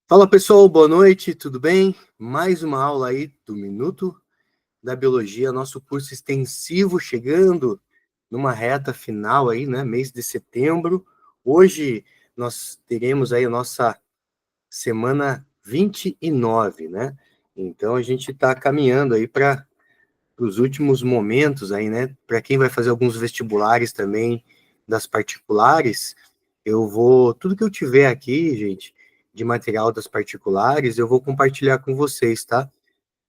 Fala pessoal, boa noite, tudo bem? Mais uma aula aí do Minuto da Biologia, nosso curso extensivo chegando numa reta final aí, né? Mês de setembro. Hoje nós teremos aí a nossa semana 29, né? Então a gente está caminhando aí para os últimos momentos aí, né? Para quem vai fazer alguns vestibulares também das particulares, tudo que eu tiver aqui, gente, de material das particulares, eu vou compartilhar com vocês, tá?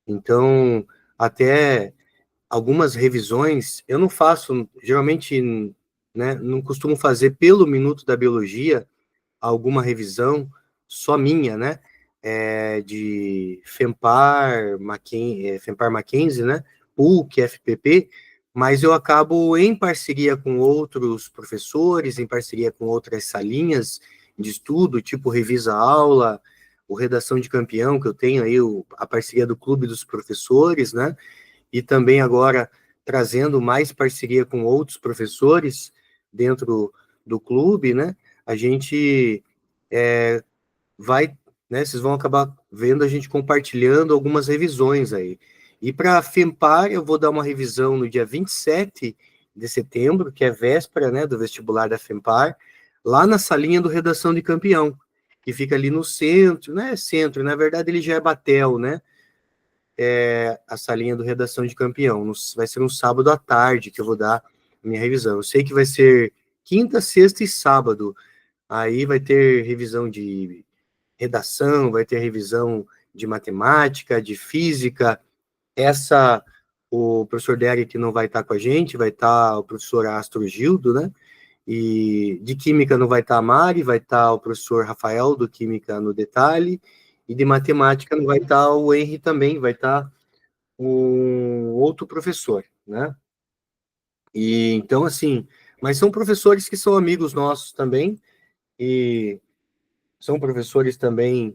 Então, até algumas revisões, eu não faço, geralmente, né, não costumo fazer pelo Minuto da Biologia alguma revisão só minha, né? De FEMPAR Mackenzie, né? PUC, FPP, mas eu acabo em parceria com outros professores, em parceria com outras salinhas de estudo, tipo Revisa Aula, o Redação de Campeão, que eu tenho aí, a parceria do Clube dos Professores, né? E também agora trazendo mais parceria com outros professores dentro do clube, né? A gente vai, né? Vocês vão acabar vendo a gente compartilhando algumas revisões aí. E para a FEMPAR, eu vou dar uma revisão no dia 27 de setembro, que é véspera, né, do vestibular da FEMPAR, lá na salinha do Redação de Campeão, que fica ali no centro, né? Centro, na verdade ele já é Batel, né? A salinha do Redação de Campeão. Vai ser um sábado à tarde que eu vou dar a minha revisão. Eu sei que vai ser quinta, sexta e sábado. Aí vai ter revisão de redação, vai ter revisão de matemática, de física. O professor Derek não vai estar com a gente, vai estar o professor Astro Gildo, né? E de química não vai estar a Mari, vai estar o professor Rafael, do Química no Detalhe, e de matemática não vai estar o Henry também, vai estar um outro professor, né? E então, assim, mas são professores que são amigos nossos também, e são professores também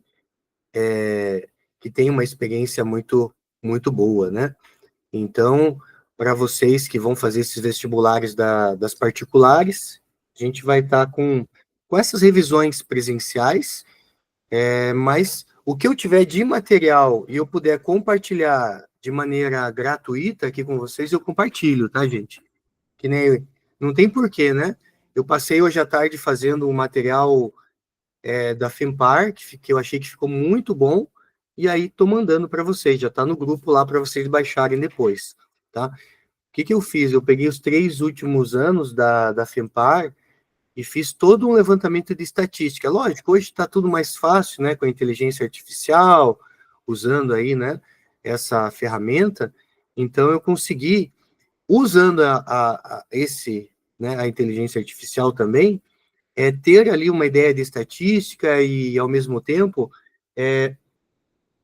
que têm uma experiência muito, muito boa, né? Então, para vocês que vão fazer esses vestibulares das particulares, a gente vai estar com essas revisões presenciais, mas o que eu tiver de material e eu puder compartilhar de maneira gratuita aqui com vocês, eu compartilho, tá, gente? Que nem, não tem porquê, né? Eu passei hoje à tarde fazendo um material da FEMPAR, que eu achei que ficou muito bom, e aí tô mandando para vocês, já está no grupo lá para vocês baixarem depois, tá? O que eu fiz? Eu peguei os 3 últimos anos da FEMPAR e fiz todo um levantamento de estatística. Lógico, hoje está tudo mais fácil, né, com a inteligência artificial, usando aí, né, essa ferramenta, então eu consegui, usando a inteligência artificial também, ter ali uma ideia de estatística e, ao mesmo tempo,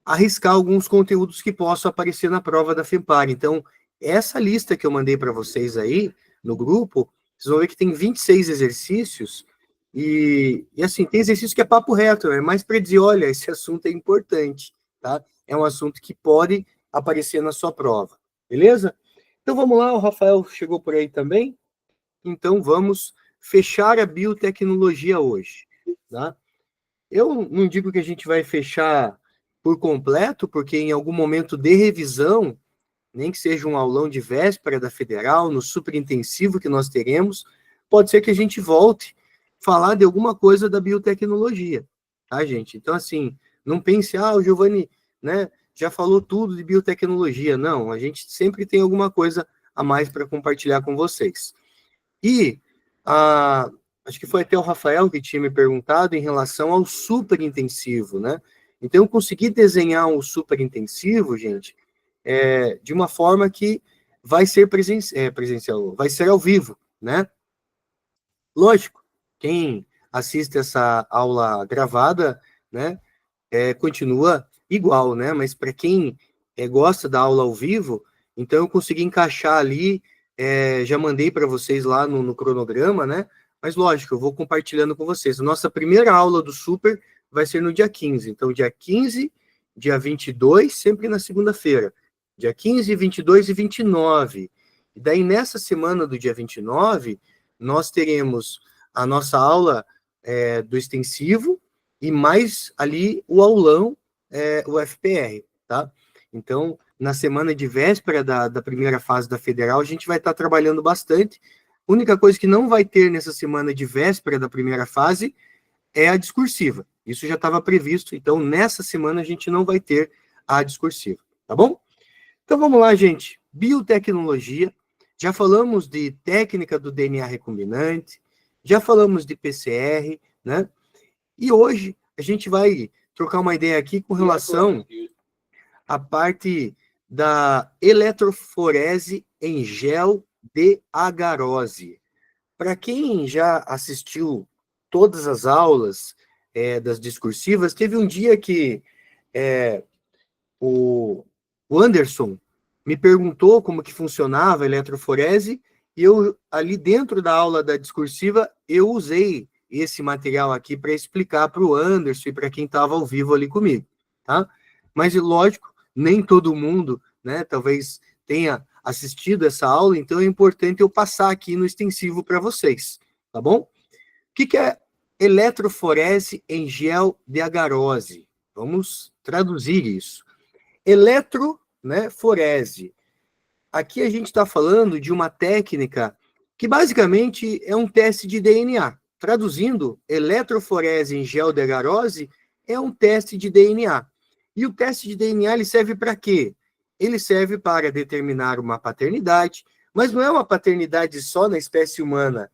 arriscar alguns conteúdos que possam aparecer na prova da FEMPAR. Então, essa lista que eu mandei para vocês aí, no grupo, vocês vão ver que tem 26 exercícios, e assim, tem exercício que é papo reto, é mais para dizer, olha, esse assunto é importante, tá? É um assunto que pode aparecer na sua prova, beleza? Então, vamos lá, o Rafael chegou por aí também, então vamos fechar a biotecnologia hoje, tá? Eu não digo que a gente vai fechar por completo, porque em algum momento de revisão, nem que seja um aulão de véspera da federal, no super intensivo que nós teremos, pode ser que a gente volte a falar de alguma coisa da biotecnologia, tá, gente? Então, assim, não pense, o Giovanni, né, já falou tudo de biotecnologia. Não, a gente sempre tem alguma coisa a mais para compartilhar com vocês. E acho que foi até o Rafael que tinha me perguntado em relação ao super intensivo, né? Então, eu consegui desenhar um super intensivo, gente, de uma forma que vai ser presencial, vai ser ao vivo, né? Lógico, quem assiste essa aula gravada, né, continua igual, né? Mas para quem gosta da aula ao vivo, então eu consegui encaixar ali, já mandei para vocês lá no cronograma, né? Mas lógico, eu vou compartilhando com vocês. A nossa primeira aula do Super vai ser no dia 15. Então, dia 15, dia 22, sempre na segunda-feira. Dia 15, 22 e 29. E daí, nessa semana do dia 29, nós teremos a nossa aula do extensivo, e mais ali o aulão, o FPR, tá? Então, na semana de véspera da primeira fase da federal, a gente vai estar trabalhando bastante. A única coisa que não vai ter nessa semana de véspera da primeira fase é a discursiva. Isso já estava previsto, então nessa semana a gente não vai ter a discursiva, tá bom? Então vamos lá, gente. Biotecnologia, já falamos de técnica do DNA recombinante, já falamos de PCR, né? E hoje a gente vai trocar uma ideia aqui com relação à parte da eletroforese em gel de agarose. Para quem já assistiu todas as aulas das discursivas, teve um dia que o Anderson me perguntou como que funcionava a eletroforese, e eu, ali dentro da aula da discursiva, eu usei esse material aqui para explicar para o Anderson e para quem estava ao vivo ali comigo, tá? Mas, lógico, nem todo mundo, né, talvez tenha assistido essa aula, então é importante eu passar aqui no extensivo para vocês, tá bom? O que é eletroforese em gel de agarose? Vamos traduzir isso. Eletroforese. Aqui a gente está falando de uma técnica que basicamente é um teste de DNA. Traduzindo, eletroforese em gel de agarose é um teste de DNA. E o teste de DNA ele serve para quê? Ele serve para determinar uma paternidade, mas não é uma paternidade só na espécie humana.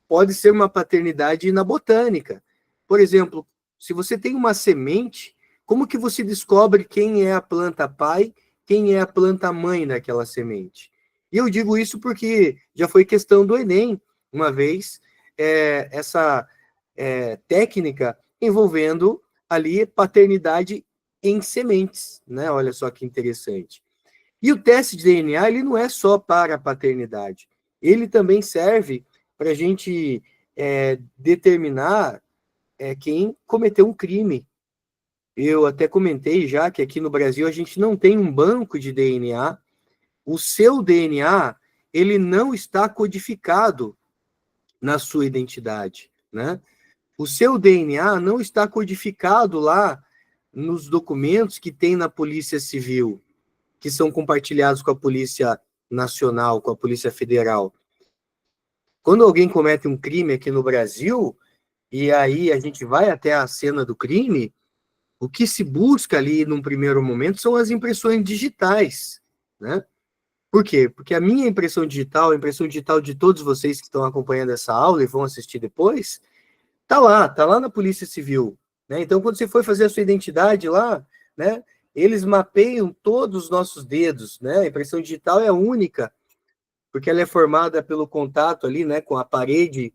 Pode ser uma paternidade na botânica. Por exemplo, se você tem uma semente, como que você descobre quem é a planta pai, quem é a planta mãe daquela semente? E eu digo isso porque já foi questão do Enem, uma vez, essa técnica envolvendo ali paternidade em sementes, né? Olha só que interessante. E o teste de DNA, ele não é só para a paternidade, ele também serve para a gente determinar quem cometeu um crime. Eu até comentei já que aqui no Brasil a gente não tem um banco de DNA. O seu DNA, ele não está codificado na sua identidade, né? O seu DNA não está codificado lá nos documentos que tem na Polícia Civil, que são compartilhados com a Polícia Nacional, com a Polícia Federal. Quando alguém comete um crime aqui no Brasil, e aí a gente vai até a cena do crime, o que se busca ali num primeiro momento são as impressões digitais, né? Por quê? Porque a minha impressão digital, a impressão digital de todos vocês que estão acompanhando essa aula e vão assistir depois, tá lá na Polícia Civil, né? Então, quando você for fazer a sua identidade lá, né, eles mapeiam todos os nossos dedos, né? A impressão digital é única, porque ela é formada pelo contato ali, né, com a parede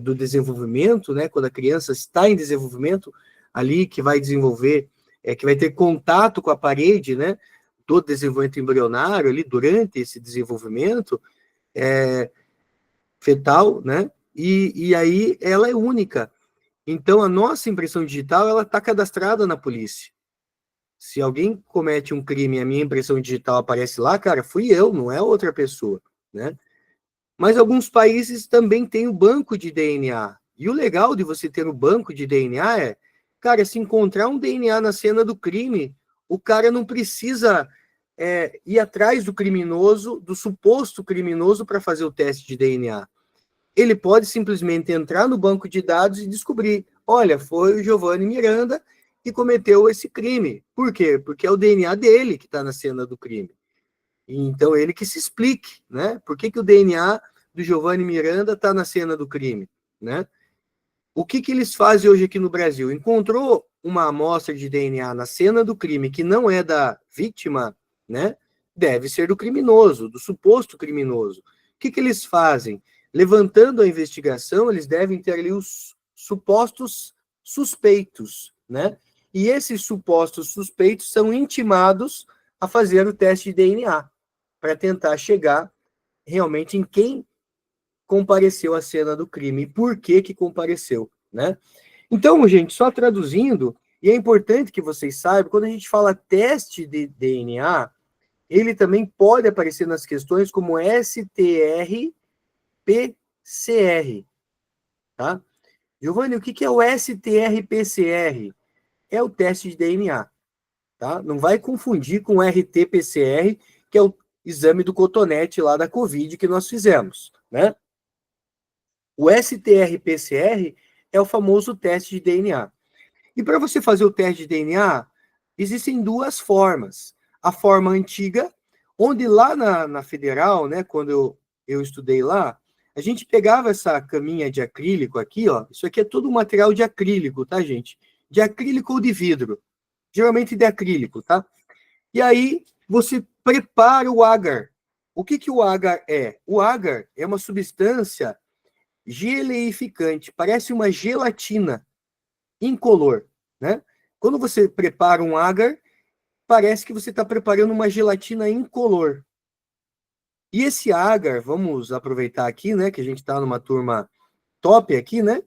do desenvolvimento, né, quando a criança está em desenvolvimento, ali que vai desenvolver, que vai ter contato com a parede, né, do desenvolvimento embrionário ali durante esse desenvolvimento fetal, né, e aí ela é única. Então a nossa impressão digital ela está cadastrada na polícia. Se alguém comete um crime e a minha impressão digital aparece lá, cara, fui eu, não é outra pessoa, né? Mas alguns países também têm o banco de DNA. E o legal de você ter o banco de DNA é, cara, se encontrar um DNA na cena do crime, o cara não precisa ir atrás do criminoso, do suposto criminoso, para fazer o teste de DNA. Ele pode simplesmente entrar no banco de dados e descobrir, olha, foi o Giovanni Miranda que cometeu esse crime. Por quê? Porque é o DNA dele que está na cena do crime. Então, ele que se explique, né? Por que o DNA do Giovanni Miranda está na cena do crime, né? O que eles fazem hoje aqui no Brasil? Encontrou uma amostra de DNA na cena do crime que não é da vítima, né? Deve ser do criminoso, do suposto criminoso. O que eles fazem? Levantando a investigação, eles devem ter ali os supostos suspeitos, né? E esses supostos suspeitos são intimados a fazer o teste de DNA para tentar chegar realmente em quem compareceu à cena do crime e por que compareceu, né? Então, gente, só traduzindo, e é importante que vocês saibam, quando a gente fala teste de DNA, ele também pode aparecer nas questões como STR-PCR, tá? Giovanni, o que é o STR-PCR? É o teste de DNA, tá? Não vai confundir com o RT-PCR, que é o exame do cotonete lá da Covid que nós fizemos, né? O STR-PCR é o famoso teste de DNA. E para você fazer o teste de DNA, existem duas formas. A forma antiga, onde lá na Federal, né, quando eu estudei lá, a gente pegava essa caminha de acrílico aqui, ó. Isso aqui é todo material de acrílico, tá, gente? De acrílico ou de vidro. Geralmente de acrílico, tá? E aí você prepara o agar. O que o agar é? O agar é uma substância geleificante, parece uma gelatina incolor, né? Quando você prepara um agar, parece que você está preparando uma gelatina incolor. E esse agar, vamos aproveitar aqui, né, que a gente está numa turma top aqui, né?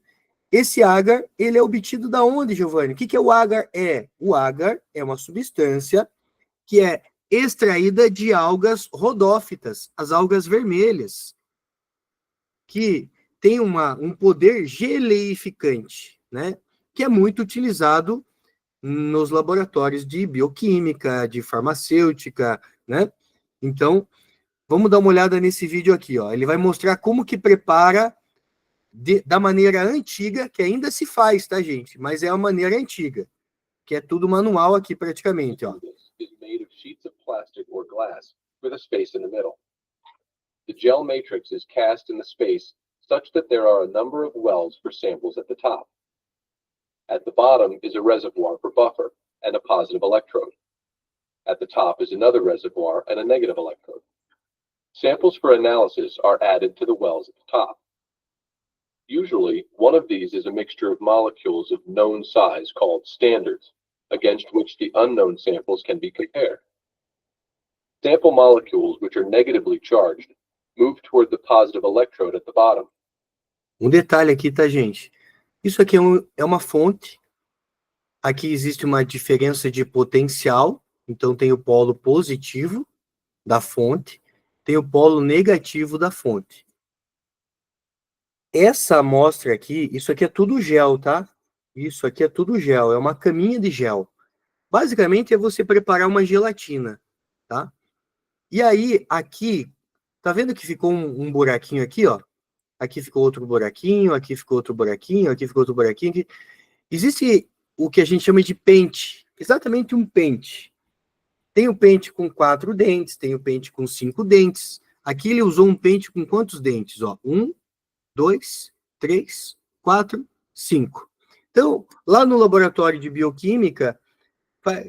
Esse agar, ele é obtido da onde, Giovanni? O que o agar é? O agar é uma substância que é extraída de algas rodófitas, as algas vermelhas, que tem um poder geleificante, né? Que é muito utilizado nos laboratórios de bioquímica, de farmacêutica, né? Então, vamos dar uma olhada nesse vídeo aqui, ó. Ele vai mostrar como que prepara da maneira antiga, que ainda se faz, tá, gente? Mas é a maneira antiga, que é tudo manual aqui praticamente, ó. The gel matrix is cast in the space such that there are a number of wells for samples at the top. At the bottom is a reservoir for buffer and a positive electrode. At the top is another reservoir and a negative electrode. Samples for analysis are added to the wells at the top. Usually, one of these is a mixture of molecules of known size called standards, against which the unknown samples can be compared. Sample molecules which are negatively charged move toward the positive electrode at the bottom. Detalhe aqui, tá, gente? Isso aqui é uma fonte. Aqui existe uma diferença de potencial. Então, tem o polo positivo da fonte, tem o polo negativo da fonte. Essa amostra aqui, isso aqui é tudo gel, tá? Isso aqui é tudo gel, é uma caminha de gel. Basicamente, é você preparar uma gelatina, tá? E aí, aqui, tá vendo que ficou um buraquinho aqui, ó? Aqui ficou outro buraquinho, aqui ficou outro buraquinho, aqui ficou outro buraquinho. Aqui. Existe o que a gente chama de pente, exatamente um pente. Tem o pente com 4 dentes, tem o pente com 5 dentes. Aqui ele usou um pente com quantos dentes? Ó, 1, 2, 3, 4, 5. Então, lá no laboratório de bioquímica,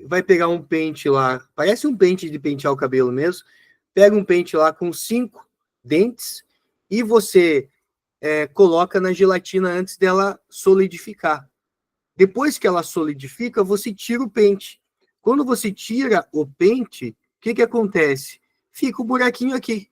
vai pegar um pente lá, parece um pente de pentear o cabelo mesmo, pega um pente lá com 5 dentes e você coloca na gelatina antes dela solidificar. Depois que ela solidifica, você tira o pente. Quando você tira o pente, o que acontece? Fica o buraquinho aqui,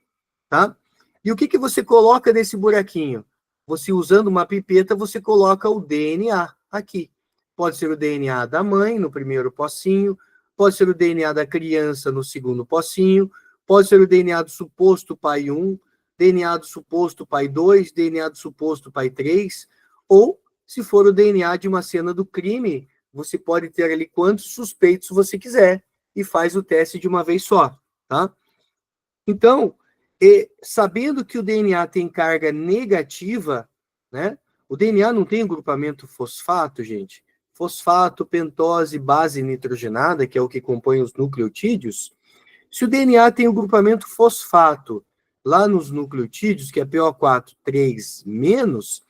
tá? E o que você coloca nesse buraquinho? Você, usando uma pipeta, você coloca o DNA aqui. Pode ser o DNA da mãe, no primeiro pocinho, pode ser o DNA da criança, no segundo pocinho, pode ser o DNA do suposto pai 1, DNA do suposto pai 2, DNA do suposto pai 3, ou, se for o DNA de uma cena do crime, você pode ter ali quantos suspeitos você quiser e faz o teste de uma vez só, tá? Então, sabendo que o DNA tem carga negativa, né? O DNA não tem grupamento fosfato, gente. Fosfato, pentose, base nitrogenada, que é o que compõe os nucleotídeos. Se o DNA tem o grupamento fosfato lá nos nucleotídeos, que é PO4 3-,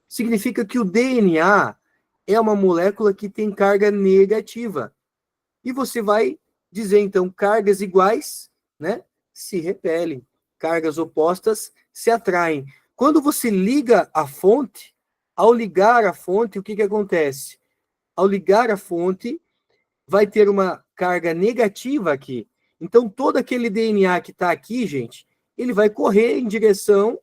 significa que o DNA é uma molécula que tem carga negativa. E você vai dizer, então, cargas iguais, né, se repelem. Cargas opostas se atraem. Quando você liga a fonte, ao ligar a fonte, o que acontece? Ao ligar a fonte, vai ter uma carga negativa aqui. Então, todo aquele DNA que está aqui, gente, ele vai correr em direção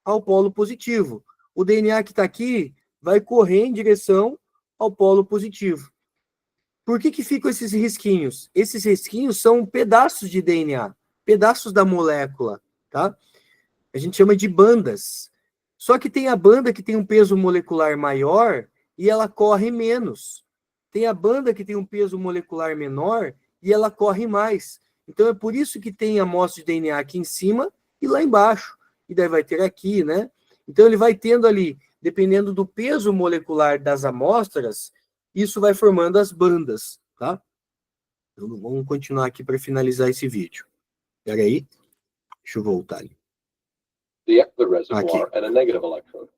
ao polo positivo. O DNA que está aqui vai correr em direção ao polo positivo. Por que ficam esses risquinhos? Esses risquinhos são pedaços de DNA, pedaços da molécula, tá? A gente chama de bandas. Só que tem a banda que tem um peso molecular maior e ela corre menos. Tem a banda que tem um peso molecular menor e ela corre mais. Então é por isso que tem amostra de DNA aqui em cima e lá embaixo. E daí vai ter aqui, né? Então ele vai tendo ali, dependendo do peso molecular das amostras, isso vai formando as bandas, tá? Então vamos continuar aqui para finalizar esse vídeo. Espera aí. Deixa eu voltar ali. The reservoir and a negative electrode.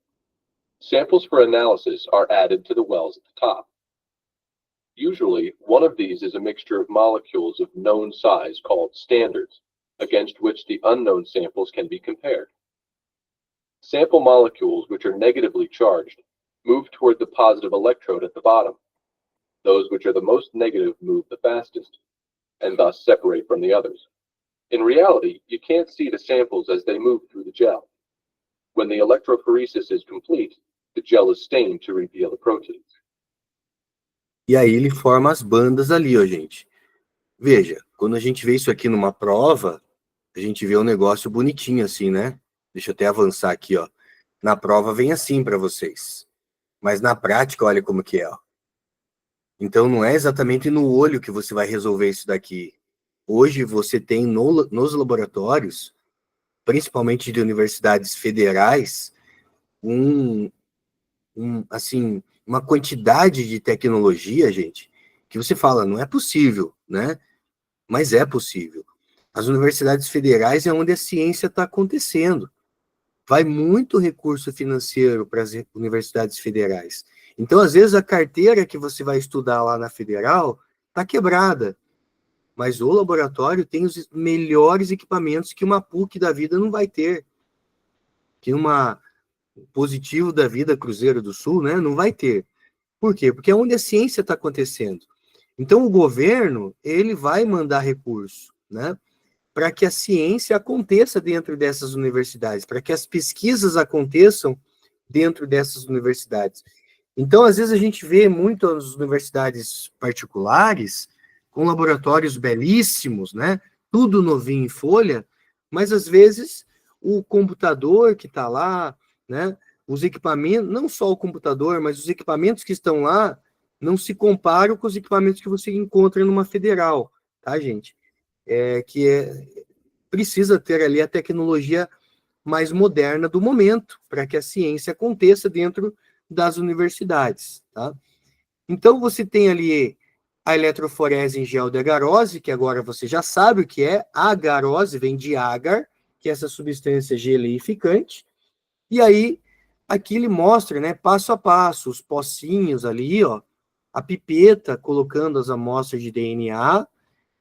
Samples for analysis are added to the wells at the top. Usually, one of these is a mixture of molecules of known size called standards, against which the unknown samples can be compared. Sample molecules which are negatively charged move toward the positive electrode at the bottom. Those which are the most negative move the fastest, and thus separate from the others. In reality, you can't see the samples as they move through the gel. When the electrophoresis is complete, the gel is stained to reveal the proteins. E aí ele forma as bandas ali, ó, gente. Veja, quando a gente vê isso aqui numa prova, a gente vê um negócio bonitinho assim, né? Deixa eu até avançar aqui, ó. Na prova vem assim para vocês. Mas na prática, olha como que é, ó. Então não é exatamente no olho que você vai resolver isso daqui. Hoje você tem nos laboratórios, principalmente de universidades federais, assim, uma quantidade de tecnologia, gente, que você fala, não é possível, né? Mas é possível. As universidades federais é onde a ciência está acontecendo. Vai muito recurso financeiro para as universidades federais. Então, às vezes, a carteira que você vai estudar lá na federal está quebrada. Mas o laboratório tem os melhores equipamentos que uma PUC da vida não vai ter. Que uma Positivo da vida Cruzeiro do Sul, né, não vai ter. Por quê? Porque é onde a ciência está acontecendo. Então, o governo, ele vai mandar recurso, né, para que a ciência aconteça dentro dessas universidades, para que as pesquisas aconteçam dentro dessas universidades. Então, às vezes, a gente vê muitas universidades particulares com laboratórios belíssimos, né? Tudo novinho em folha, mas, às vezes, o computador que está lá, né? Os equipamentos, não só o computador, mas os equipamentos que estão lá não se comparam com os equipamentos que você encontra numa federal, tá, gente? Precisa ter ali a tecnologia mais moderna do momento, para que a ciência aconteça dentro das universidades, tá? Então, você tem ali a eletroforese em gel de agarose, que agora você já sabe o que é. A agarose vem de agar, que é essa substância geleificante. E aí, aqui ele mostra, né, passo a passo, os pocinhos ali, ó, a pipeta colocando as amostras de DNA.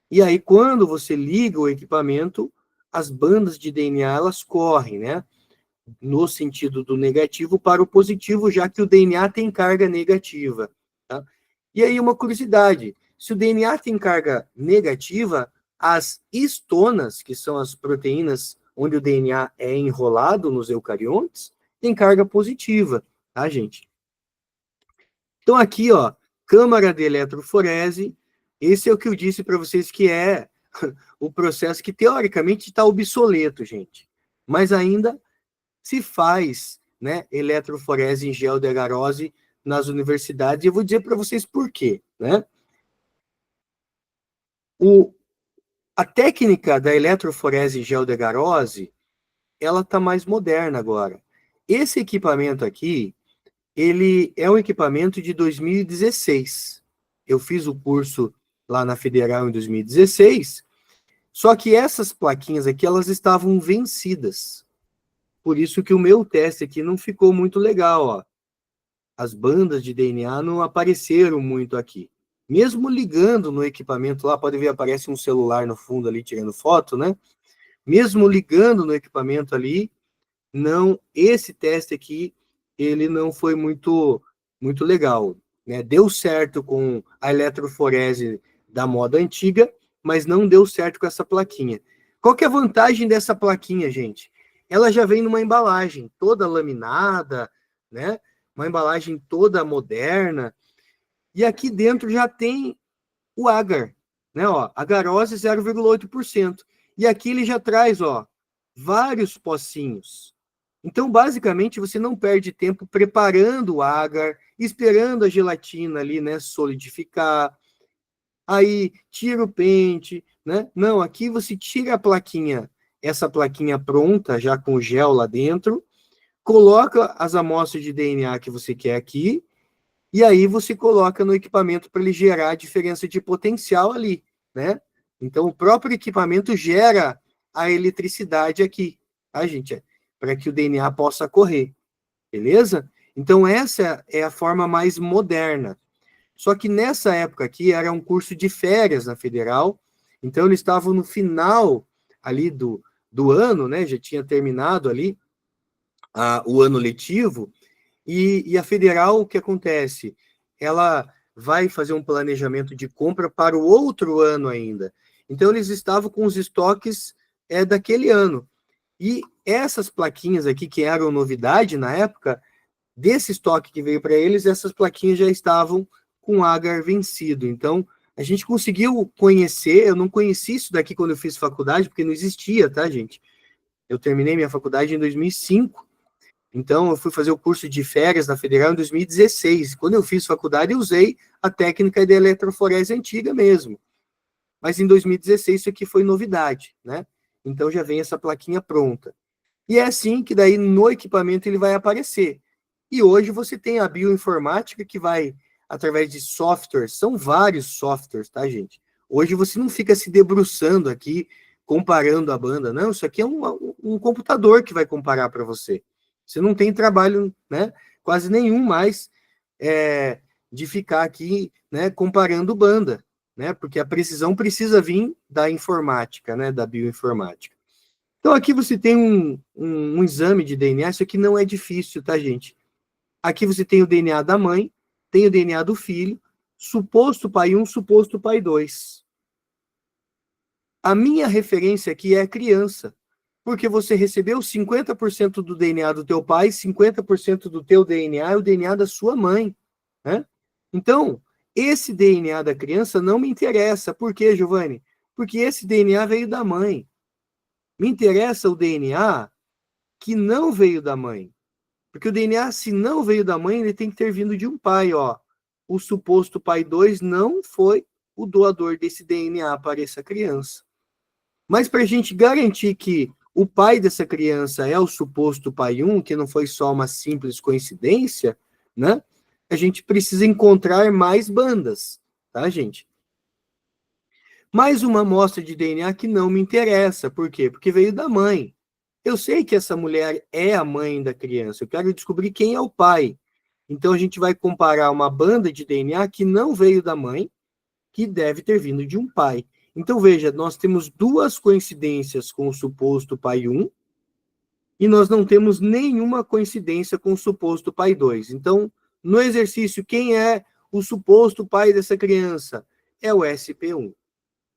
E aí, quando você liga o equipamento, as bandas de DNA, elas correm, né? No sentido do negativo para o positivo, já que o DNA tem carga negativa. Tá? E aí uma curiosidade, se o DNA tem carga negativa, as histonas, que são as proteínas onde o DNA é enrolado nos eucariontes, tem carga positiva, tá, gente? Então aqui, ó, câmara de eletroforese, esse é o que eu disse para vocês que é o processo que teoricamente está obsoleto, gente, mas ainda se faz, né, eletroforese em gel de agarose nas universidades, e eu vou dizer para vocês por quê, né? A técnica da eletroforese em gel de agarose, ela está mais moderna agora. Esse equipamento aqui, ele é um equipamento de 2016. Eu fiz o curso lá na Federal em 2016, só que essas plaquinhas aqui, elas estavam vencidas. Por isso que o meu teste aqui não ficou muito legal, ó. As bandas de DNA não apareceram muito aqui. Mesmo ligando no equipamento lá, pode ver, aparece um celular no fundo ali tirando foto, né? Mesmo ligando no equipamento ali, não, esse teste aqui, ele não foi muito legal, né? Deu certo com a eletroforese da moda antiga, mas não deu certo com essa plaquinha. Qual que é a vantagem dessa plaquinha, gente? Ela já vem numa embalagem toda laminada, né? Uma embalagem toda moderna, e aqui dentro já tem o agar, né? Ó, agarose 0,8%. E aqui ele já traz, ó, vários pocinhos. Então, basicamente, você não perde tempo preparando o agar, esperando a gelatina ali, né, solidificar, aí tira o pente, né? Não, aqui você tira a plaquinha, essa plaquinha pronta, já com o gel lá dentro, coloca as amostras de DNA que você quer aqui, e aí você coloca no equipamento para ele gerar a diferença de potencial ali, né? Então, o próprio equipamento gera a eletricidade aqui, tá, gente? Para que o DNA possa correr, beleza? Então, essa é a forma mais moderna. Só que nessa época aqui era um curso de férias na Federal, então eles estavam no final ali do ano, né? Já tinha terminado ali o ano letivo, e a Federal, o que acontece? Ela vai fazer um planejamento de compra para o outro ano ainda. Então, eles estavam com os estoques daquele ano. E essas plaquinhas aqui, que eram novidade na época, desse estoque que veio para eles, essas plaquinhas já estavam com agar vencido. Então, a gente conseguiu conhecer, eu não conheci isso daqui quando eu fiz faculdade, porque não existia, tá, gente? Eu terminei minha faculdade em 2005, então eu fui fazer o curso de férias na Federal em 2016. Quando eu fiz faculdade, eu usei a técnica de eletroforese antiga mesmo. Mas em 2016 isso aqui foi novidade, né? Então já vem essa plaquinha pronta. E é assim que daí no equipamento ele vai aparecer. E hoje você tem a bioinformática que vai, através de softwares, são vários softwares, tá, gente? Hoje você não fica se debruçando aqui, comparando a banda, não, isso aqui é um computador que vai comparar para você. Você não tem trabalho, né, quase nenhum mais de ficar aqui, né, comparando banda, né, porque a precisão precisa vir da informática, né, da bioinformática. Então aqui você tem um exame de DNA, isso aqui não é difícil, tá, gente? Aqui você tem o DNA da mãe, tem o DNA do filho, suposto pai 1, suposto pai 2. A minha referência aqui é a criança, porque você recebeu 50% do DNA do teu pai, 50% do teu DNA é o DNA da sua mãe, né? Então, esse DNA da criança não me interessa. Por quê, Giovanni? Porque esse DNA veio da mãe. Me interessa o DNA que não veio da mãe. Porque o DNA, se não veio da mãe, ele tem que ter vindo de um pai, ó. O suposto pai 2 não foi o doador desse DNA para essa criança. Mas para a gente garantir que o pai dessa criança é o suposto pai 1, que não foi só uma simples coincidência, né? A gente precisa encontrar mais bandas, tá, gente? Mais uma amostra de DNA que não me interessa. Por quê? Porque veio da mãe. Eu sei que essa mulher é a mãe da criança, eu quero descobrir quem é o pai. Então a gente vai comparar uma banda de DNA que não veio da mãe, que deve ter vindo de um pai. Então veja, nós temos duas coincidências com o suposto pai 1 e nós não temos nenhuma coincidência com o suposto pai 2. Então, no exercício, quem é o suposto pai dessa criança? É o SP1.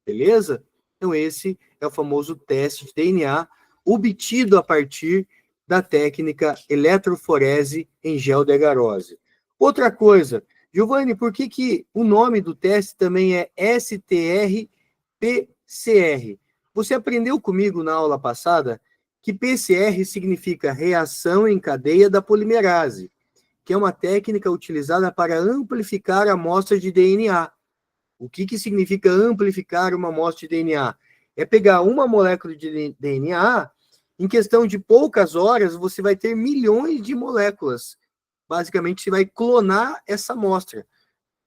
Beleza? Então esse é o famoso teste de DNA obtido a partir da técnica eletroforese em gel de agarose. Outra coisa, Giovanni, por que o nome do teste também é STR-PCR? Você aprendeu comigo na aula passada que PCR significa reação em cadeia da polimerase, que é uma técnica utilizada para amplificar a amostra de DNA. O que significa amplificar uma amostra de DNA? É pegar uma molécula de DNA, em questão de poucas horas, você vai ter milhões de moléculas. Basicamente, você vai clonar essa amostra.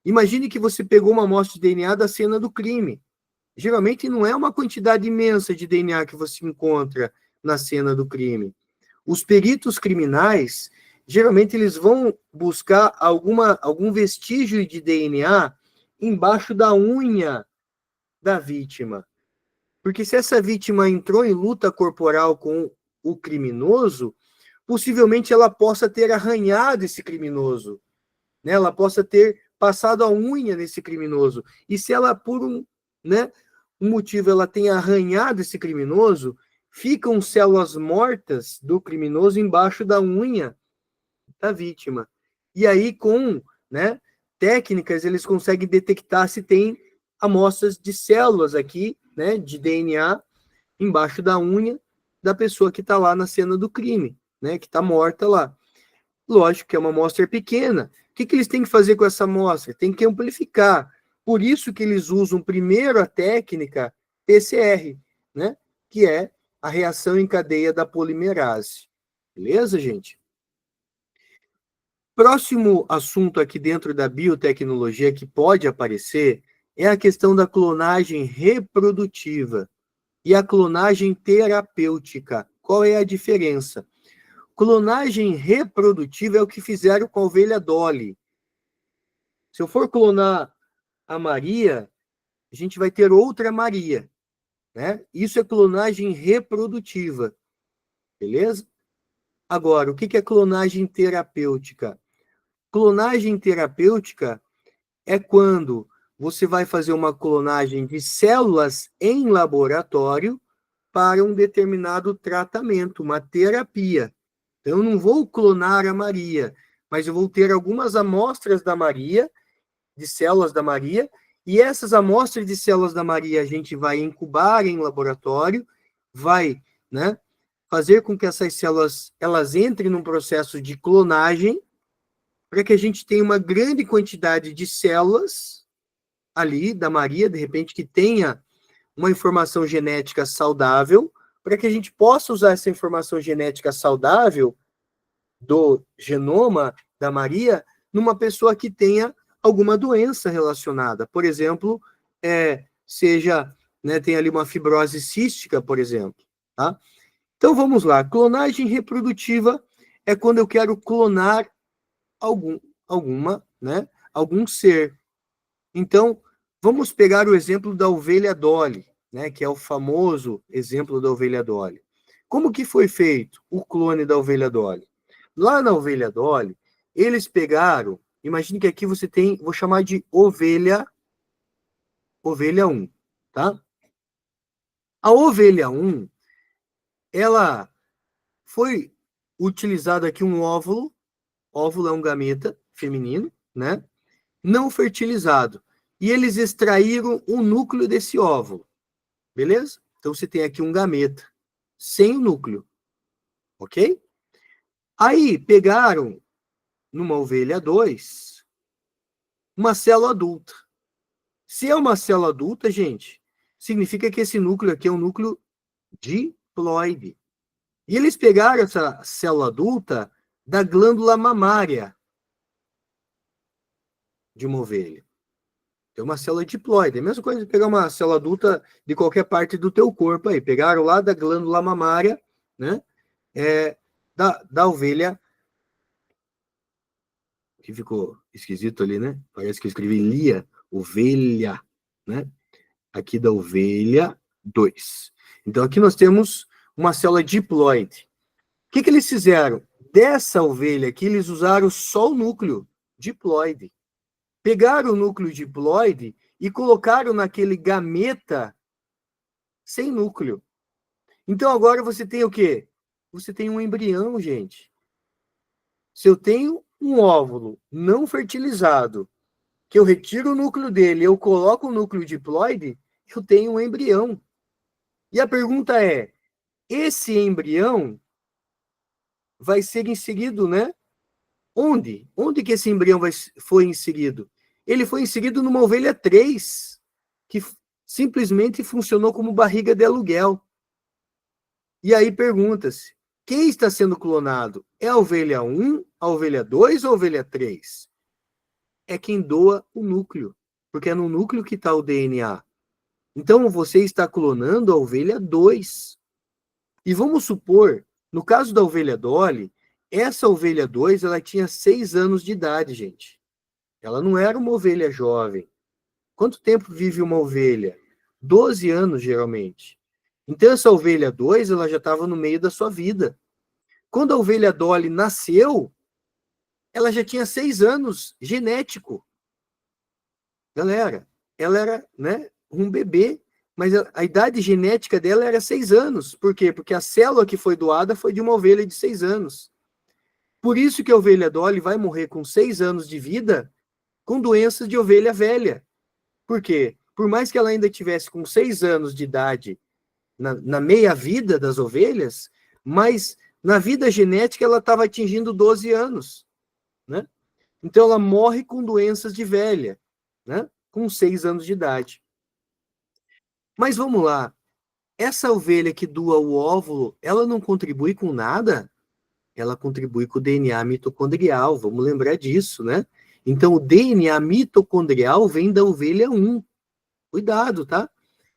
Imagine que você pegou uma amostra de DNA da cena do crime. Geralmente, não é uma quantidade imensa de DNA que você encontra na cena do crime. Os peritos criminais, geralmente, eles vão buscar algum vestígio de DNA embaixo da unha da vítima. Porque se essa vítima entrou em luta corporal com o criminoso, possivelmente ela possa ter arranhado esse criminoso, né? Ela possa ter passado a unha nesse criminoso. E se ela, por um motivo, ela tenha arranhado esse criminoso, ficam células mortas do criminoso embaixo da unha da vítima. E aí, com técnicas, eles conseguem detectar se tem amostras de células aqui, de DNA, embaixo da unha da pessoa que está lá na cena do crime. né, que está morta lá. Lógico que é uma amostra pequena. O que eles têm que fazer com essa amostra? Tem que amplificar. Por isso que eles usam primeiro a técnica PCR, né, que é a reação em cadeia da polimerase. Beleza, gente? Próximo assunto aqui dentro da biotecnologia que pode aparecer é a questão da clonagem reprodutiva e a clonagem terapêutica. Qual é a diferença? Clonagem reprodutiva é o que fizeram com a ovelha Dolly. Se eu for clonar a Maria, a gente vai ter outra Maria, né? Isso é clonagem reprodutiva, beleza? Agora, o que é clonagem terapêutica? Clonagem terapêutica é quando você vai fazer uma clonagem de células em laboratório para um determinado tratamento, uma terapia. Então, eu não vou clonar a Maria, mas eu vou ter algumas amostras da Maria, de células da Maria, e essas amostras de células da Maria a gente vai incubar em laboratório, vai, né, fazer com que essas células elas entrem num processo de clonagem, para que a gente tenha uma grande quantidade de células ali da Maria, de repente, que tenha uma informação genética saudável, para que a gente possa usar essa informação genética saudável do genoma da Maria numa pessoa que tenha alguma doença relacionada. Por exemplo, seja, né, tem ali uma fibrose cística, por exemplo. Tá? Então, vamos lá. Clonagem reprodutiva é quando eu quero clonar algum ser. Então, vamos pegar o exemplo da ovelha Dolly, né, que é o famoso exemplo da ovelha Dolly. Como que foi feito o clone da ovelha Dolly? Lá na ovelha Dolly, eles pegaram, imagine que aqui você tem, vou chamar de ovelha 1, tá? A ovelha 1, ela foi utilizado aqui um óvulo é um gameta feminino, né? Não fertilizado. E eles extraíram o núcleo desse óvulo. Beleza? Então, você tem aqui um gameta sem o núcleo. Ok? Aí, pegaram, numa ovelha 2, uma célula adulta. Se é uma célula adulta, gente, significa que esse núcleo aqui é um núcleo diploide. E eles pegaram essa célula adulta da glândula mamária de uma ovelha. Tem uma célula diploide. É a mesma coisa de pegar uma célula adulta de qualquer parte do teu corpo aí. Pegaram lá da glândula mamária, né? Da ovelha. Que ficou esquisito ali, né? Parece que eu escrevi lia, ovelha, né? Aqui da ovelha 2. Então, aqui nós temos uma célula diploide. O que eles fizeram? Dessa ovelha aqui, eles usaram só o núcleo diploide. Pegaram o núcleo diploide e colocaram naquele gameta sem núcleo. Então, agora você tem o quê? Você tem um embrião, gente. Se eu tenho um óvulo não fertilizado, que eu retiro o núcleo dele, eu coloco o núcleo diploide, eu tenho um embrião. E a pergunta é, esse embrião vai ser inserido, né? Onde? Onde que esse embrião foi inserido? Ele foi inserido numa ovelha 3, que simplesmente funcionou como barriga de aluguel. E aí pergunta-se, quem está sendo clonado? É a ovelha 1, a ovelha 2 ou a ovelha 3? É quem doa o núcleo, porque é no núcleo que está o DNA. Então, você está clonando a ovelha 2. E vamos supor, no caso da ovelha Dolly, essa ovelha 2, ela tinha 6 anos de idade, gente. Ela não era uma ovelha jovem. Quanto tempo vive uma ovelha? 12 anos, geralmente. Então, essa ovelha 2, ela já estava no meio da sua vida. Quando a ovelha Dolly nasceu, ela já tinha 6 anos, genético. Galera, ela era, né, um bebê, mas a idade genética dela era 6 anos. Por quê? Porque a célula que foi doada foi de uma ovelha de 6 anos. Por isso que a ovelha Dolly vai morrer com 6 anos de vida com doenças de ovelha velha. Por quê? Por mais que ela ainda tivesse com 6 anos de idade na meia-vida das ovelhas, mas Na vida genética, ela estava atingindo 12 anos, né? Então, ela morre com doenças de velha, né? Com 6 anos de idade. Mas vamos lá. Essa ovelha que doa o óvulo, ela não contribui com nada? Ela contribui com o DNA mitocondrial, vamos lembrar disso, né? Então, o DNA mitocondrial vem da ovelha 1. Cuidado, tá?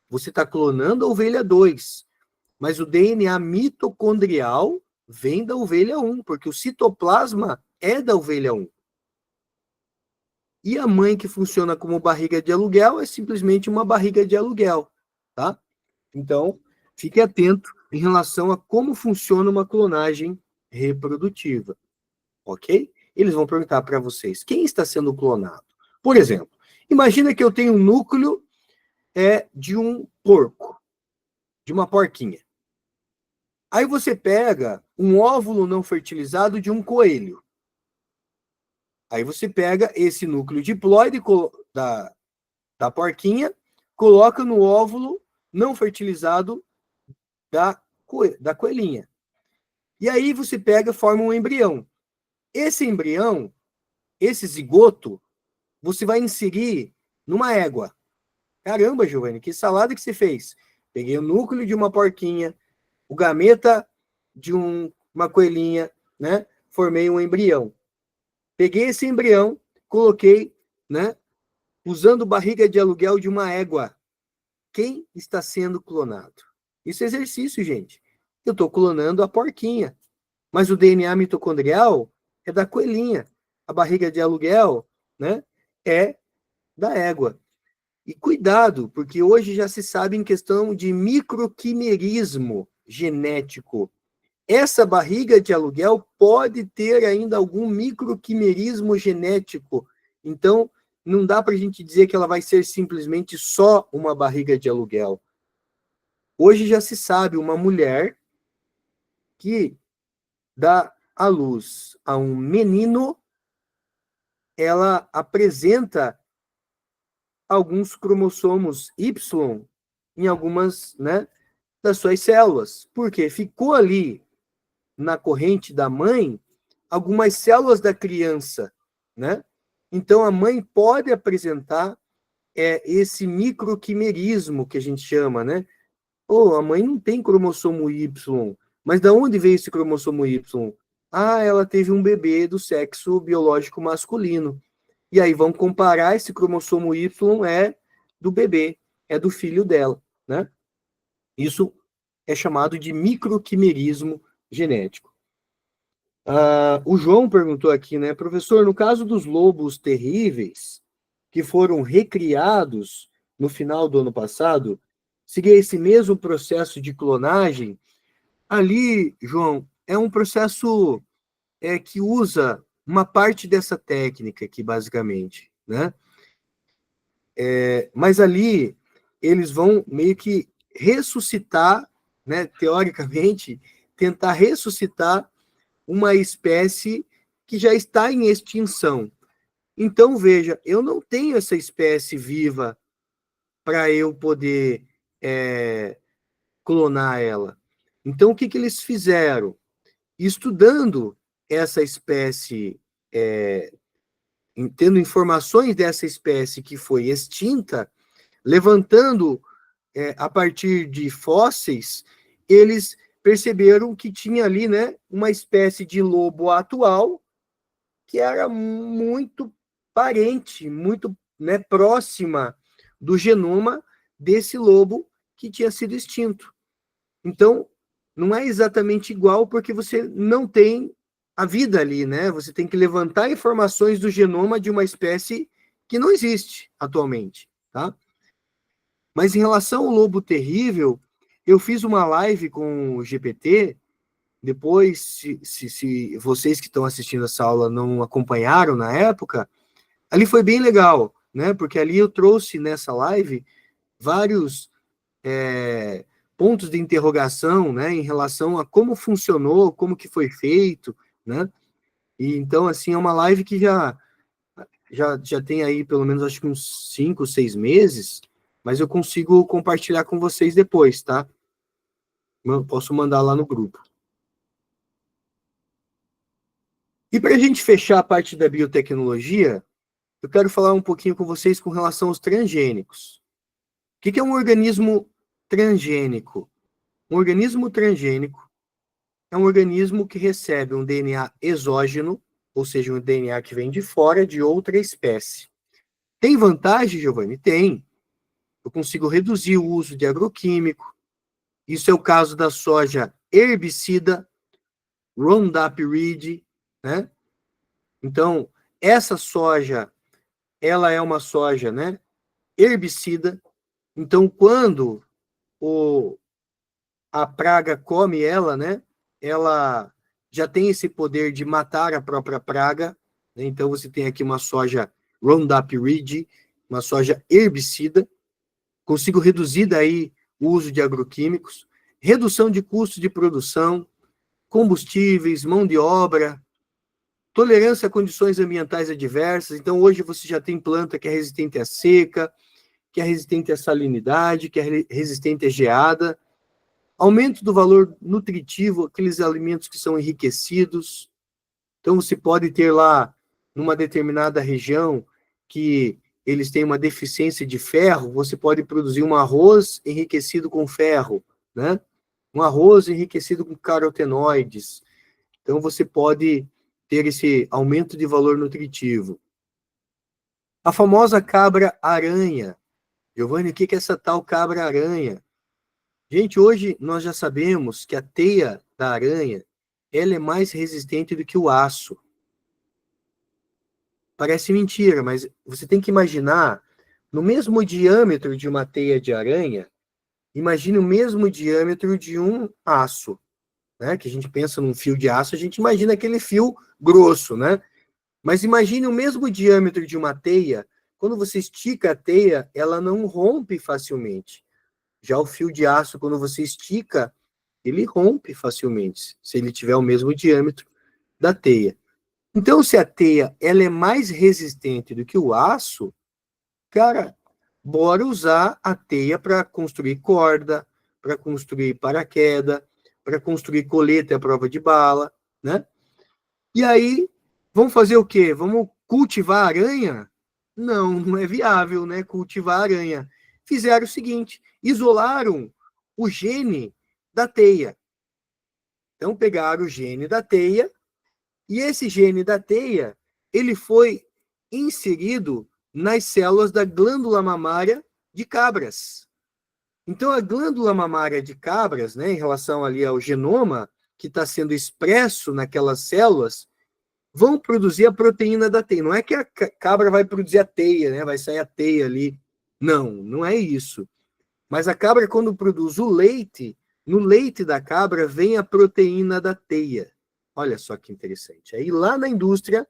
Você está clonando a ovelha 2, mas o DNA mitocondrial vem da ovelha 1, porque o citoplasma é da ovelha 1. E a mãe que funciona como barriga de aluguel é simplesmente uma barriga de aluguel, tá? Então, fique atento em relação a como funciona uma clonagem reprodutiva, ok? Eles vão perguntar para vocês, quem está sendo clonado? Por exemplo, imagina que eu tenho um núcleo de um porco, de uma porquinha. Aí você pega um óvulo não fertilizado de um coelho. Aí você pega esse núcleo diploide da porquinha, coloca no óvulo não fertilizado da coelhinha. E aí você pega e forma um embrião. Esse embrião, esse zigoto, você vai inserir numa égua. Caramba, Giovanni, que salada que você fez? Peguei o núcleo de uma porquinha, o gameta de uma coelhinha, né? Formei um embrião. Peguei esse embrião, coloquei, né? Usando barriga de aluguel de uma égua. Quem está sendo clonado? Isso é exercício, gente. Eu estou clonando a porquinha. Mas o DNA mitocondrial é da coelhinha. A barriga de aluguel, né? É da égua. E cuidado, porque hoje já se sabe em questão de microquimerismo genético. Essa barriga de aluguel pode ter ainda algum microquimerismo genético. Então, não dá para a gente dizer que ela vai ser simplesmente só uma barriga de aluguel. Hoje já se sabe, uma mulher que dá à luz a um menino, ela apresenta alguns cromossomos Y em algumas, né, das suas células. Porque ficou ali na corrente da mãe algumas células da criança, né? Então a mãe pode apresentar esse microquimerismo que a gente chama, né? A mãe não tem cromossomo Y, mas da onde veio esse cromossomo Y? Ah, ela teve um bebê do sexo biológico masculino. E aí vão comparar, esse cromossomo Y é do bebê, é do filho dela, né? Isso é chamado de microquimerismo genético. O João perguntou aqui, né, professor, no caso dos lobos terríveis, que foram recriados no final do ano passado, seria esse mesmo processo de clonagem? Ali, João, é um processo que usa uma parte dessa técnica aqui, basicamente, né? Mas ali, eles vão meio que ressuscitar, né, teoricamente, tentar ressuscitar uma espécie que já está em extinção. Então, veja, eu não tenho essa espécie viva para eu poder clonar ela. Então, o que eles fizeram? Estudando essa espécie, tendo informações dessa espécie que foi extinta, levantando a partir de fósseis, eles perceberam que tinha ali, né, uma espécie de lobo atual que era muito parente, muito, né, próxima do genoma desse lobo que tinha sido extinto. Então, não é exatamente igual porque você não tem a vida ali, né? Você tem que levantar informações do genoma de uma espécie que não existe atualmente, tá? Mas em relação ao lobo terrível, eu fiz uma live com o GPT. Depois, se vocês que estão assistindo essa aula não acompanharam na época, ali foi bem legal, né? Porque ali eu trouxe nessa live vários pontos de interrogação, né? Em relação a como funcionou, como que foi feito, né? E então, assim, é uma live que já tem aí pelo menos acho que uns 5, 6 meses, mas eu consigo compartilhar com vocês depois, tá? Eu posso mandar lá no grupo. E para a gente fechar a parte da biotecnologia, eu quero falar um pouquinho com vocês com relação aos transgênicos. O que é um organismo transgênico? Um organismo transgênico é um organismo que recebe um DNA exógeno, ou seja, um DNA que vem de fora de outra espécie. Tem vantagem, Giovanni? Tem. Eu consigo reduzir o uso de agroquímico. Isso é o caso da soja herbicida, Roundup Ready, né? Então, essa soja, ela é uma soja, né, herbicida. Então, quando a praga come ela, né, ela já tem esse poder de matar a própria praga, né? Então, você tem aqui uma soja Roundup Ready, uma soja herbicida. Consigo reduzir daí o uso de agroquímicos, redução de custos de produção, combustíveis, mão de obra, tolerância a condições ambientais adversas. Então, hoje você já tem planta que é resistente à seca, que é resistente à salinidade, que é resistente à geada. Aumento do valor nutritivo, aqueles alimentos que são enriquecidos. Então, você pode ter lá, numa determinada região, que eles têm uma deficiência de ferro, você pode produzir um arroz enriquecido com ferro, né? Um arroz enriquecido com carotenoides. Então, você pode ter esse aumento de valor nutritivo. A famosa cabra-aranha. Giovanni, o que é essa tal cabra-aranha? Gente, hoje nós já sabemos que a teia da aranha, ela é mais resistente do que o aço. Parece mentira, mas você tem que imaginar, no mesmo diâmetro de uma teia de aranha, imagine o mesmo diâmetro de um aço, né? Que a gente pensa num fio de aço, a gente imagina aquele fio grosso, né? Mas imagine o mesmo diâmetro de uma teia, quando você estica a teia, ela não rompe facilmente. Já o fio de aço, quando você estica, ele rompe facilmente, se ele tiver o mesmo diâmetro da teia. Então, se a teia ela é mais resistente do que o aço, cara, bora usar a teia para construir corda, para construir paraquedas, para construir colete à prova de bala, né? E aí, vamos fazer o quê? Vamos cultivar aranha? Não, não é viável, né? Cultivar aranha. Fizeram o seguinte: isolaram o gene da teia. Então, pegaram o gene da teia, e esse gene da teia, ele foi inserido nas células da glândula mamária de cabras. Então, a glândula mamária de cabras, né, em relação ali ao genoma que está sendo expresso naquelas células, vão produzir a proteína da teia. Não é que a cabra vai produzir a teia, né, vai sair a teia ali. Não, não é isso. Mas a cabra, quando produz o leite, no leite da cabra vem a proteína da teia. Olha só que interessante. Aí lá na indústria,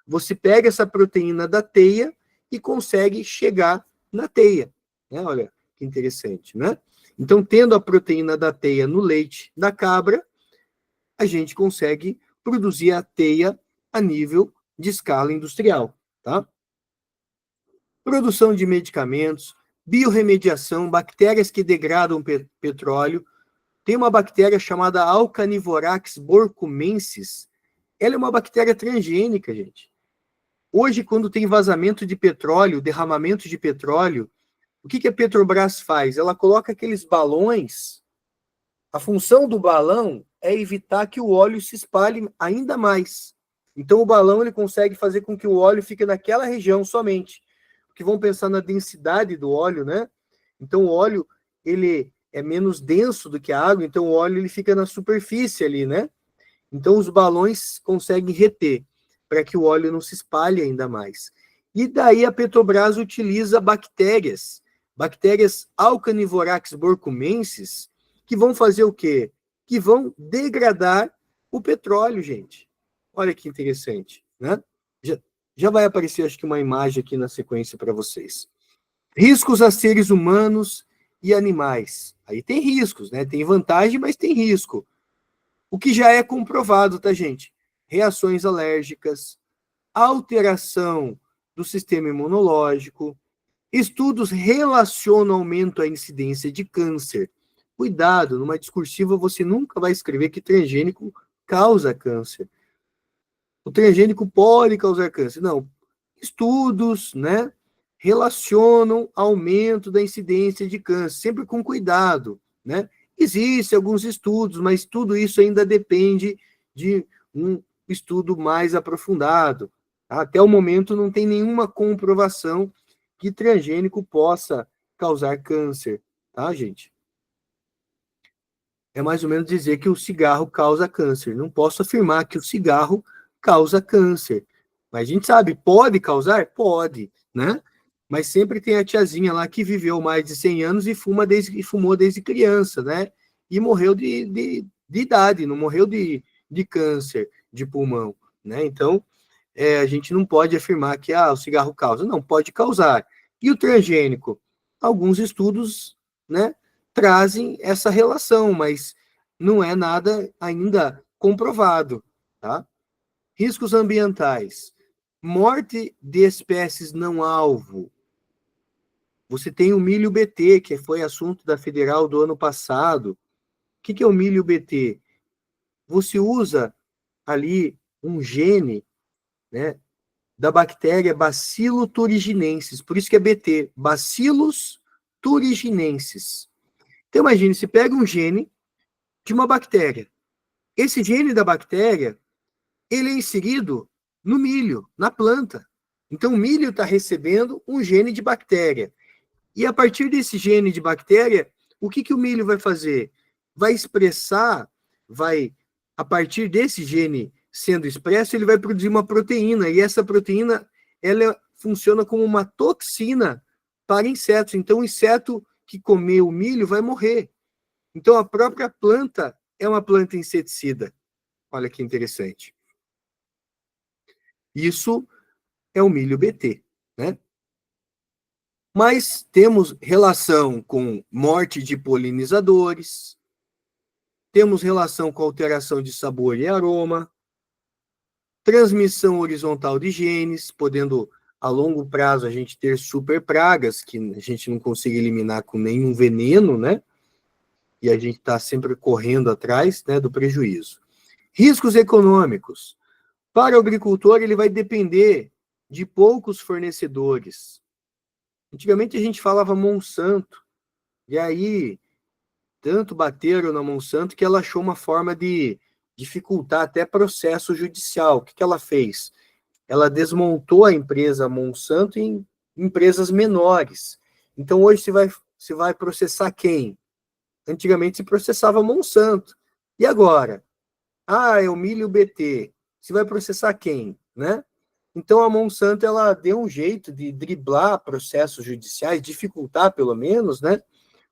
você pega essa proteína da teia e consegue chegar na teia. Né? Olha que interessante, né? Então, tendo a proteína da teia no leite da cabra, a gente consegue produzir a teia a nível de escala industrial, tá? Produção de medicamentos, biorremediação, bactérias que degradam petróleo. Tem uma bactéria chamada Alcanivorax borcumensis. Ela é uma bactéria transgênica, gente. Hoje, quando tem vazamento de petróleo, derramamento de petróleo, o que a Petrobras faz? Ela coloca aqueles balões. A função do balão é evitar que o óleo se espalhe ainda mais. Então, o balão ele consegue fazer com que o óleo fique naquela região somente. Porque vão pensar na densidade do óleo, né? Então, o óleo ele é menos denso do que a água, então o óleo ele fica na superfície ali, né? Então, os balões conseguem reter para que o óleo não se espalhe ainda mais. E daí a Petrobras utiliza bactérias Alcanivorax borcumensis, que vão fazer o quê? Que vão degradar o petróleo, gente. Olha que interessante, né? Já vai aparecer, acho que, uma imagem aqui na sequência para vocês. Riscos a seres humanos e animais. Aí tem riscos, né? Tem vantagem, mas tem risco. O que já é comprovado, tá, gente? Reações alérgicas, alteração do sistema imunológico, estudos relacionam o aumento à incidência de câncer. Cuidado, numa discursiva você nunca vai escrever que transgênico causa câncer. o transgênico pode causar câncer. Não. Estudos, né, relacionam aumento da incidência de câncer, sempre com cuidado, né? Existem alguns estudos, mas tudo isso ainda depende de um estudo mais aprofundado. Até o momento não tem nenhuma comprovação que transgênico possa causar câncer, tá, gente? É mais ou menos dizer que o cigarro causa câncer. Não posso afirmar que o cigarro causa câncer. Mas a gente sabe, pode causar? Pode, né? Mas sempre tem a tiazinha lá que viveu mais de 100 anos e fumou desde criança, né? E morreu de idade, não morreu de câncer de pulmão, né? Então, a gente não pode afirmar que o cigarro causa. Não, pode causar. E o transgênico? Alguns estudos, né, trazem essa relação, mas não é nada ainda comprovado, tá? Riscos ambientais. Morte de espécies não alvo. Você tem o milho BT, que foi assunto da Federal do ano passado. O que é o milho BT? Você usa ali um gene, né, da bactéria Bacillus thuringiensis, por isso que é BT, Bacillus thuringiensis. Então, imagine, se pega um gene de uma bactéria. Esse gene da bactéria, ele é inserido no milho, na planta. Então, o milho está recebendo um gene de bactéria. E a partir desse gene de bactéria, o que o milho vai fazer? Vai expressar, a partir desse gene sendo expresso, ele vai produzir uma proteína, e essa proteína, ela funciona como uma toxina para insetos. Então, o inseto que comer o milho vai morrer. Então, a própria planta é uma planta inseticida. Olha que interessante. Isso é o milho BT, né? Mas temos relação com morte de polinizadores, temos relação com alteração de sabor e aroma, transmissão horizontal de genes, podendo a longo prazo a gente ter super pragas que a gente não consegue eliminar com nenhum veneno, né? E a gente está sempre correndo atrás, né, do prejuízo. Riscos econômicos. Para o agricultor, ele vai depender de poucos fornecedores. Antigamente a gente falava Monsanto, e aí tanto bateram na Monsanto que ela achou uma forma de dificultar até processo judicial. O que ela fez? Ela desmontou a empresa Monsanto em empresas menores. Então hoje se vai processar quem? Antigamente se processava Monsanto. E agora? É o milho BT. Se vai processar quem, né? Então a Monsanto ela deu um jeito de driblar processos judiciais, dificultar pelo menos, né,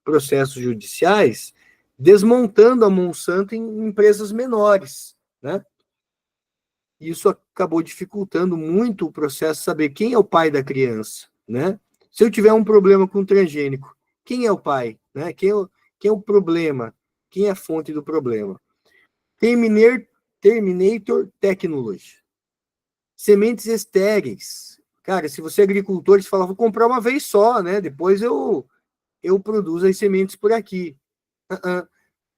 processos judiciais, desmontando a Monsanto em empresas menores, né? Isso acabou dificultando muito o processo, saber quem é o pai da criança, né? Se eu tiver um problema com o transgênico, quem é o pai, né? Quem é o problema? Quem é a fonte do problema? Terminator Technology. Sementes estéreis. Cara, se você é agricultor, você fala, vou comprar uma vez só, né? Depois eu produzo as sementes por aqui.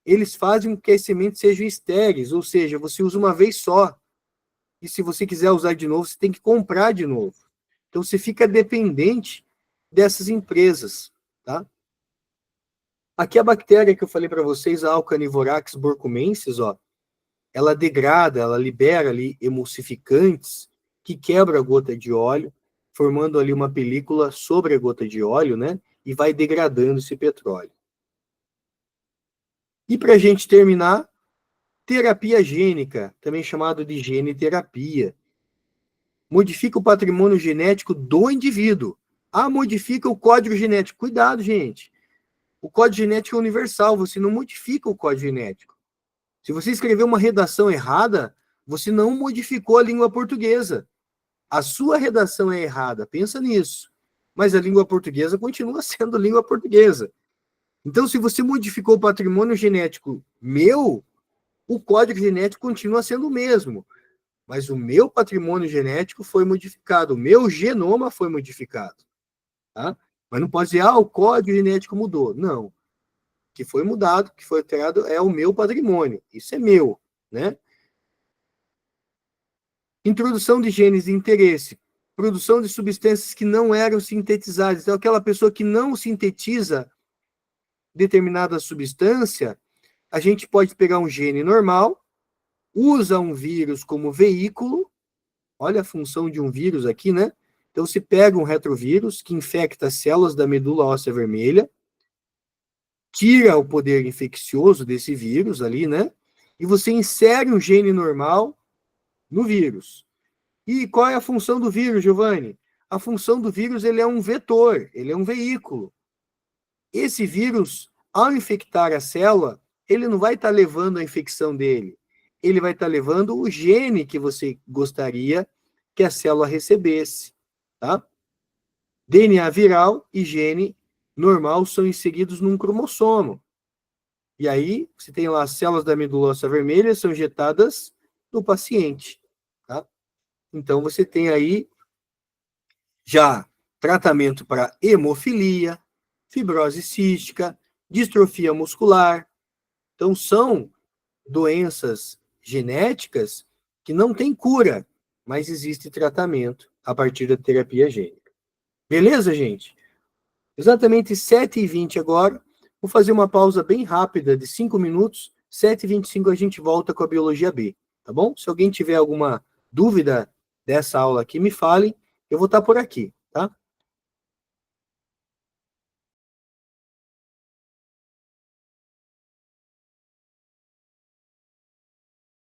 Eles fazem com que as sementes sejam estéreis, ou seja, você usa uma vez só. E se você quiser usar de novo, você tem que comprar de novo. Então você fica dependente dessas empresas, tá? Aqui a bactéria que eu falei para vocês, a Alcanivorax burcumensis, ó, ela degrada, ela libera ali emulsificantes que quebra a gota de óleo, formando ali uma película sobre a gota de óleo, né? E vai degradando esse petróleo. E para a gente terminar, terapia gênica, também chamado de gene-terapia. Modifica o patrimônio genético do indivíduo. Modifica o código genético. Cuidado, gente. O código genético é universal, você não modifica o código genético. Se você escrever uma redação errada, você não modificou a língua portuguesa. A sua redação é errada, pensa nisso. Mas a língua portuguesa continua sendo língua portuguesa. Então, se você modificou o patrimônio genético meu, o código genético continua sendo o mesmo. Mas o meu patrimônio genético foi modificado, o meu genoma foi modificado. Tá? Mas não pode dizer, o código genético mudou. Não. O que foi mudado, o que foi alterado é o meu patrimônio. Isso é meu, né? Introdução de genes de interesse, produção de substâncias que não eram sintetizadas. Então, aquela pessoa que não sintetiza determinada substância, a gente pode pegar um gene normal, usa um vírus como veículo, olha a função de um vírus aqui, né? Então, se pega um retrovírus que infecta as células da medula óssea vermelha, tira o poder infeccioso desse vírus ali, né? E você insere um gene normal no vírus. E qual é a função do vírus, Giovanni? A função do vírus, ele é um vetor, ele é um veículo. Esse vírus, ao infectar a célula, ele não vai estar levando a infecção dele. Ele vai estar levando o gene que você gostaria que a célula recebesse, tá? DNA viral e gene normal são inseridos num cromossomo. E aí, você tem lá as células da medula óssea vermelha são injetadas no paciente, tá? Então, você tem aí já tratamento para hemofilia, fibrose cística, distrofia muscular. Então, são doenças genéticas que não têm cura, mas existe tratamento a partir da terapia gênica. Beleza, gente? Exatamente 7h20 agora. Vou fazer uma pausa bem rápida de 5 minutos. 7h25 a gente volta com a Biologia B, tá bom? Se alguém tiver alguma dúvida dessa aula aqui, me falem. Eu vou estar por aqui, tá?